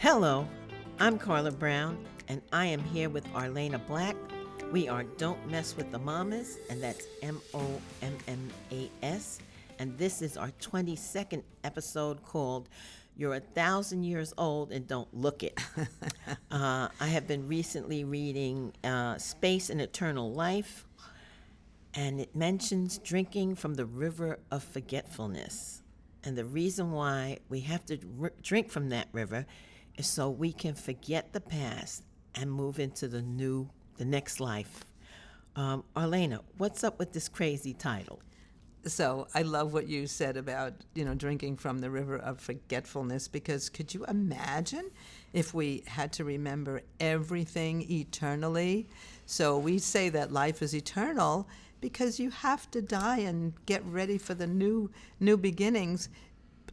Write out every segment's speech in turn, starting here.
Hello, I'm Carla Brown, and I am here with Arlaana Black. We are Don't Mess with the Mommas, and that's Mommas. And this is our 22nd episode called You're 1,000 Years Old and Don't Look It. I have been recently reading Space and Eternal Life, and it mentions drinking from the river of forgetfulness. And the reason why we have to drink from that river is so we can forget the past and move into the next life. Arlaana, what's up with this crazy title? So I love what you said about, drinking from the river of forgetfulness, because could you imagine if we had to remember everything eternally? So we say that life is eternal because you have to die and get ready for the new beginnings.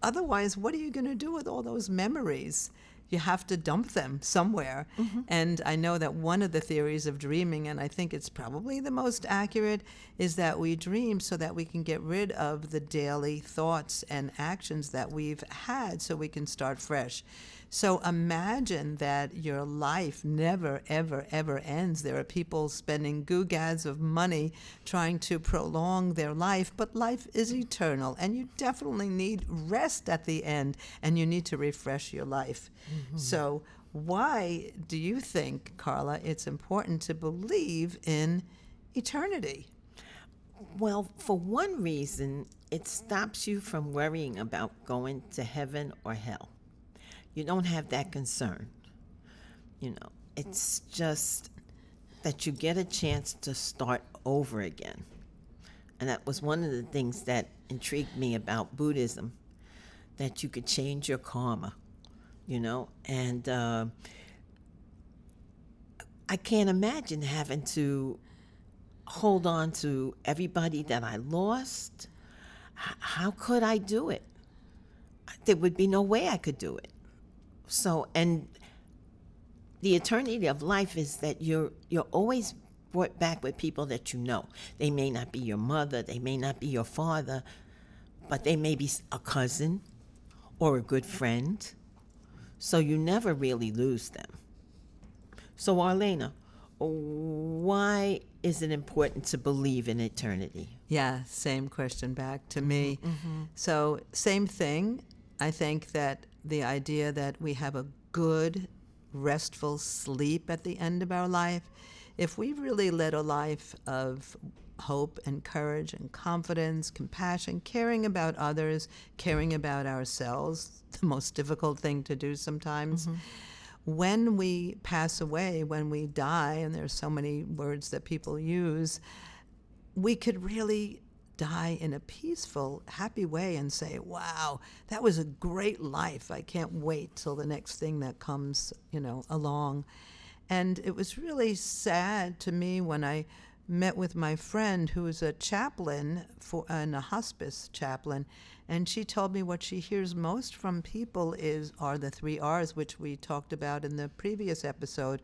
Otherwise, what are you going to do with all those memories? You have to dump them somewhere. Mm-hmm. And I know that one of the theories of dreaming, and I think it's probably the most accurate, is that we dream so that we can get rid of the daily thoughts and actions that we've had so we can start fresh. So imagine that your life never, ever, ever ends. There are people spending goo-gads of money trying to prolong their life, but life is eternal, and you definitely need rest at the end, and you need to refresh your life. Mm-hmm. So why do you think, Carla, it's important to believe in eternity? Well, for one reason, it stops you from worrying about going to heaven or hell. You don't have that concern. It's just that you get a chance to start over again. And that was one of the things that intrigued me about Buddhism, that you could change your karma, and I can't imagine having to hold on to everybody that I lost. How could I do it? There would be no way I could do it. So, and the eternity of life is that you're always brought back with people that you know. They may not be your mother, they may not be your father, but they may be a cousin or a good friend. So you never really lose them. So Arlaana, why is it important to believe in eternity? Yeah, same question back to me. Mm-hmm. So same thing. I think that the idea that we have a good, restful sleep at the end of our life, if we really led a life of hope and courage and confidence, compassion, caring about others, caring about ourselves, the most difficult thing to do sometimes. Mm-hmm. When we pass away, when we die, and there's so many words that people use, we could really die in a peaceful, happy way and say, wow, that was a great life. I can't wait till the next thing that comes, along. And it was really sad to me when I met with my friend who is a chaplain and a hospice chaplain, and she told me what she hears most from people are the 3 R's, which we talked about in the previous episode: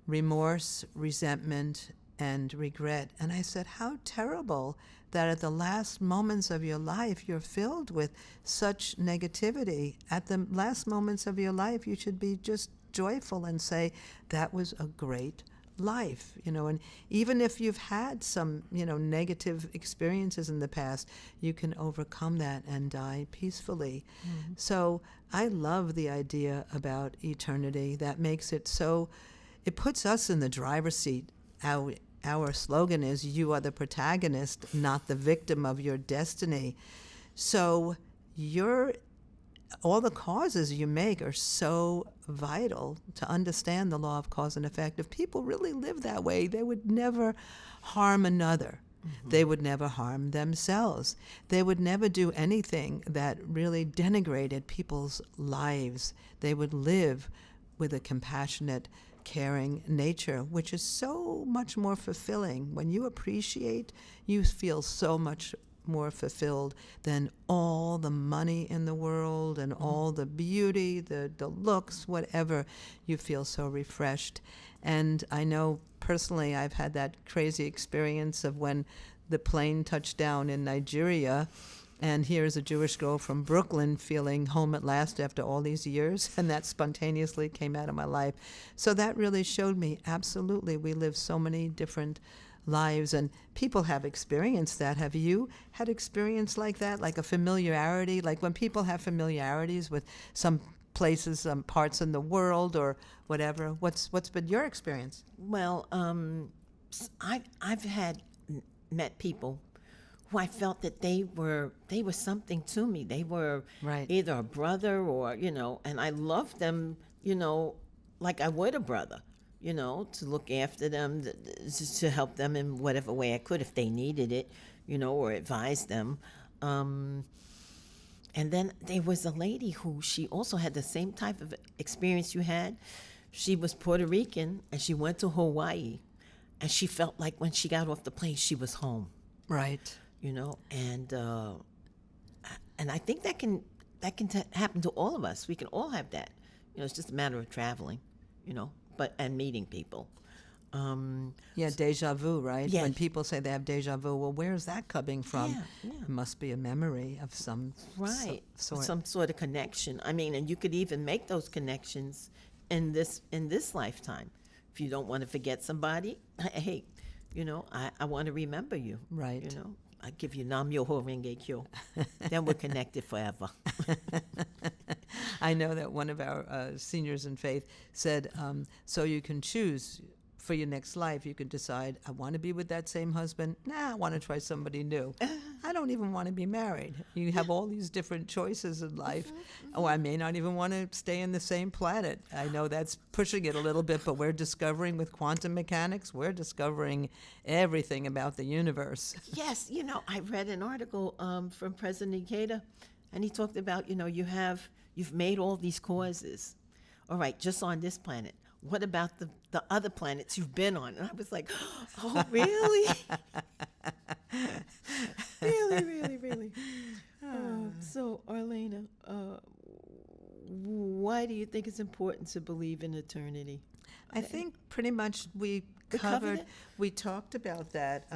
remorse, resentment, and regret. And I said, how terrible that at the last moments of your life you're filled with such negativity. At the last moments of your life you should be just joyful and say, that was a great life, and even if you've had some, negative experiences in the past, you can overcome that and die peacefully. Mm-hmm. So I love the idea about eternity. That makes it so, it puts us in the driver's seat. Our slogan is, you are the protagonist, not the victim of your destiny. So all the causes you make are so vital to understand the law of cause and effect. If people really live that way, they would never harm another. Mm-hmm. They would never harm themselves. They would never do anything that really denigrated people's lives. They would live with a compassionate, caring nature, which is so much more fulfilling. When you appreciate, you feel so much more fulfilled than all the money in the world and all the beauty, the looks, whatever. You feel so refreshed. And I know personally I've had that crazy experience of when the plane touched down in Nigeria, And here's a Jewish girl from Brooklyn feeling home at last after all these years, and that spontaneously came out of my life. So that really showed me, absolutely, we live so many different lives, and people have experienced that. Have you had experience like that, like a familiarity, like when people have familiarities with some places, some parts in the world or whatever? What's been your experience? Well, I've had met people who I felt that they were something to me. They were Right. either a brother or and I loved them, like I would a brother, to look after them, to help them in whatever way I could if they needed it, or advise them. And then there was a lady who she also had the same type of experience you had. She was Puerto Rican and she went to Hawaii, and she felt like when she got off the plane she was home. Right. And I think that can happen to all of us. We can all have that. It's just a matter of traveling, and meeting people. Yeah, deja vu, right? Yeah. When people say they have deja vu, well, where's that coming from? Yeah. It must be a memory of some Right. sort. Some sort of connection. I mean, and you could even make those connections in this lifetime. If you don't want to forget somebody, hey, I want to remember you. Right. I give you Nam Myoho Renge Kyo. Then we're connected forever. I know that one of our seniors in faith said, so you can choose for your next life. You can decide, I want to be with that same husband. Nah, I want to try somebody new. I don't even want to be married. You have all these different choices in life. Oh, I may not even want to stay in the same planet. I know that's pushing it a little bit, but we're discovering with quantum mechanics, we're discovering everything about the universe. Yes, I read an article from President Ikeda, and he talked about, you've made all these causes. All right, just on this planet. What about the other planets you've been on? And I was like, oh, really? Really. So, Arlaana, why do you think it's important to believe in eternity? I think pretty much we covered it? we talked about that.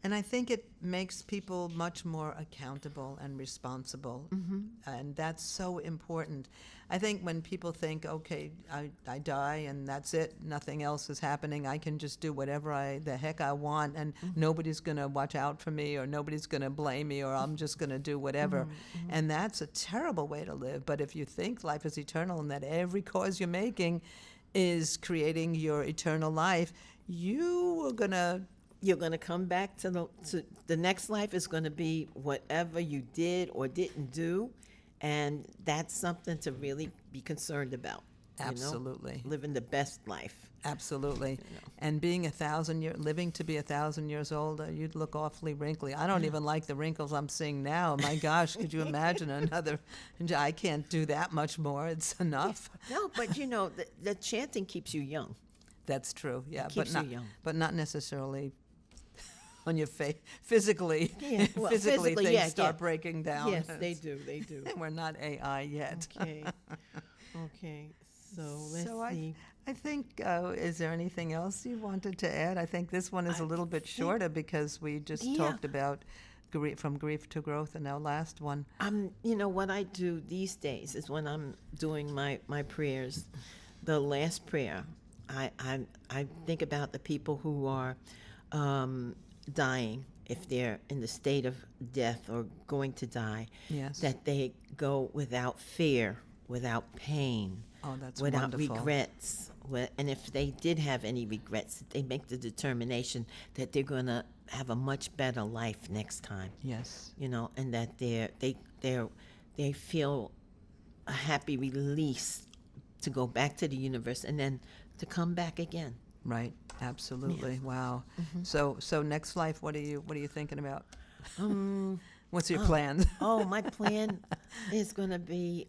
And I think it makes people much more accountable and responsible. Mm-hmm. And that's so important. I think when people think, okay, I die and that's it, nothing else is happening, I can just do whatever the heck I want, and nobody's going to watch out for me, or nobody's going to blame me, or I'm just going to do whatever. Mm-hmm. And that's a terrible way to live. But if you think life is eternal and that every cause you're making is creating your eternal life, you're going to come back to the next life is going to be whatever you did or didn't do, and that's something to really be concerned about. Absolutely, living the best life. Absolutely, and being living to be 1,000 years old, you'd look awfully wrinkly. I don't even like the wrinkles I'm seeing now. My gosh, could you imagine another? I can't do that much more. It's enough. No, but the chanting keeps you young. That's true. Yeah, keeps you young, but not necessarily on your face. Physically, yeah. Well, physically things start breaking down. Yes, they do. We're not AI yet. Okay. So let's see. I think, is there anything else you wanted to add? I think this one is a little bit shorter because we just talked about from grief to growth in our last one. What I do these days is when I'm doing my prayers, the last prayer, I think about the people who are dying, if they're in the state of death or going to die. Yes. That they go without fear, without pain, without wonderful. regrets. And if they did have any regrets, they make the determination that they're going to have a much better life next time. Yes. And that they feel a happy release to go back to the universe and then to come back again. Right. Absolutely. Yeah. Wow. Mm-hmm. So next life, what are you thinking about? What's your plan? My plan is going to be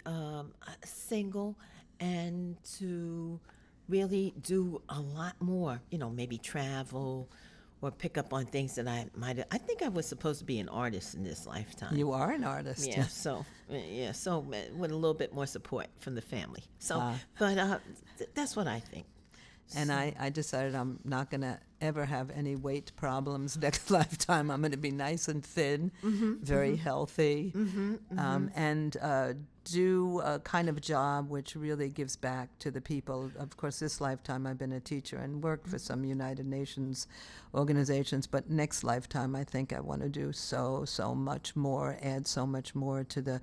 single and to really do a lot more. Maybe travel or pick up on things that I think I was supposed to be an artist in this lifetime. You are an artist. Yeah. So with a little bit more support from the family. So, but that's what I think. And I decided I'm not going to ever have any weight problems next lifetime. I'm going to be nice and thin, very healthy, and do a kind of job which really gives back to the people. Of course, this lifetime I've been a teacher and worked for some United Nations organizations, but next lifetime I think I want to do so much more, add so much more to the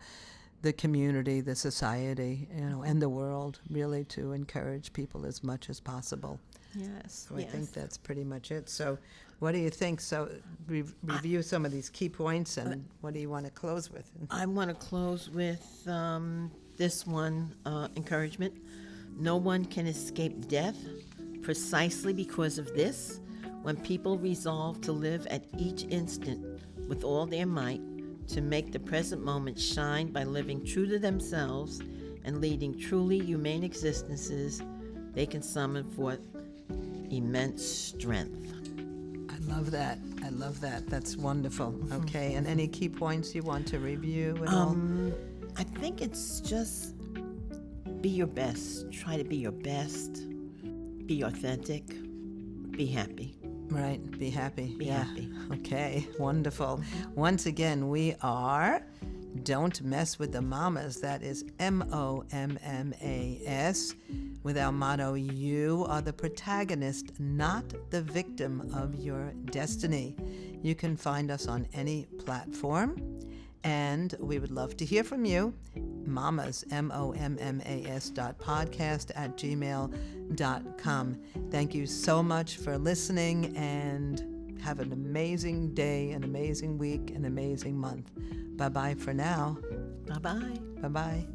community, the society, and the world, really, to encourage people as much as possible. Yes. So I think that's pretty much it. So what do you think? So review some of these key points, and what do you want to close with? I want to close with this one encouragement. No one can escape death. Precisely because of this, when people resolve to live at each instant with all their might, to make the present moment shine by living true to themselves and leading truly humane existences, they can summon forth immense strength. I love that. I love that. That's wonderful. Okay, and any key points you want to review at all? I think it's just be your best. Try to be your best. Be authentic. Be happy. Right, be happy. Be happy. Okay, wonderful. Once again, we are Don't Mess with the Mommas. That is MOMMAS. With our motto, you are the protagonist, not the victim of your destiny. You can find us on any platform, and we would love to hear from you. Mommas, mommas.podcast@gmail.com. Thank you so much for listening, and have an amazing day, an amazing week, an amazing month. Bye-bye for now. Bye-bye. Bye-bye.